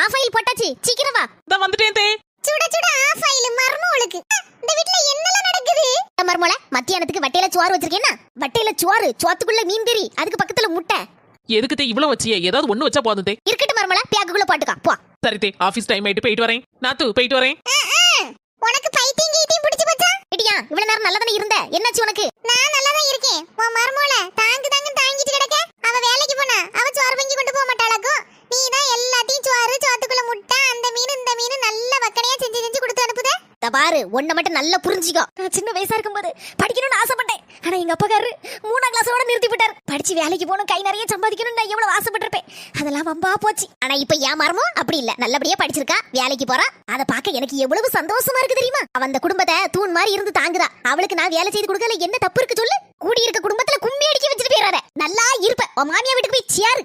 Of oil போட்டாச்சு, சீக்கிரம் வா. நான் வந்துட்டேன் தே. சுட சுட ஆஃப் ஆயில் மர்மோளுக்கு. இந்த வீட்ல என்னலாம் நடக்குது? மர்மோள, மத்தியானத்துக்கு வட்டையில சோறு வச்சிருக்கேன்னா, வட்டையில சோறு, சோத்துக்குள்ள மீன் கறி, அதுக்கு பக்கத்துல முட்டை. எதுக்கு தே இவ்வளவு வச்சியே? ஏதாவது ஒண்ணு வச்சா போதும் தே. இருக்கட்டும் மர்மோள, பேக்குக்குள்ள போட்டுக்கா போ. சரி தே, ஆபீஸ் டைம் ஆயிட்டு போயிட்டு வரேன். நாத்து போயிட்டு வரேன். உனக்கு பைத்தியம் கீத்தியம் பிடிச்சு போச்சா? இடியா, இவ்வளவு நேரம் நல்லா தானே இருந்த, என்னாச்சு உனக்கு? நான் நல்லா தான் இருக்கேன். உன் மர்மோள தாங்கிட்டு கிடக்க. அவ வேலைக்கு போனா, அவ சோறு பொங்கி கொண்டு போக மாட்டாளாக்கும். நீ தான் எல்லாத்தையும் சோறு, சோத்துக்குள்ள முட்டை, அந்த மீன் இந்த மீன் நல்ல வக்கனையா செஞ்சு கொடுத்து அனுப்புதே. பாரு, ஒன்ன மட்டும் நல்லா புரிஞ்சிக்கோ. நான் சின்ன வயசா இருக்கும்போது படிக்கணும்னு ஆசைப்பட்டேன். ஆனா எங்க அப்பாக்காரரு 3ஆம் கிளாஸோட நிறுத்தி விட்டார். படிச்சு வேலைக்கு போகணும், கை நிறைய சம்பாதிக்கணும்னு நான் எவ்வளவு ஆசைப்பட்டிருப்பேன். அதெல்லாம் வம்பா போச்சு. ஆனா இப்ப ஏன் மரமோ அப்படி இல்ல, நல்லபடியா படிச்சிருக்கா, வேலைக்கு போறா. அதை பார்க்க எனக்கு எவ்வளவு சந்தோஷமா இருக்கு தெரியுமா? அவ அந்த குடும்பத்தை தூண் மாதிரி இருந்து தாங்குதா. அவளுக்கு நான் வேலை செய்து கொடுக்கல, என்ன தப்பு இருக்கு சொல்லு? கூடி இருக்க குடும்பத்துல கும்மி அடிக்க வச்சுட்டு போயிடாத. நல்லா இருப்ப. உன் மாமியா வீட்டுக்கு போய் சேரு.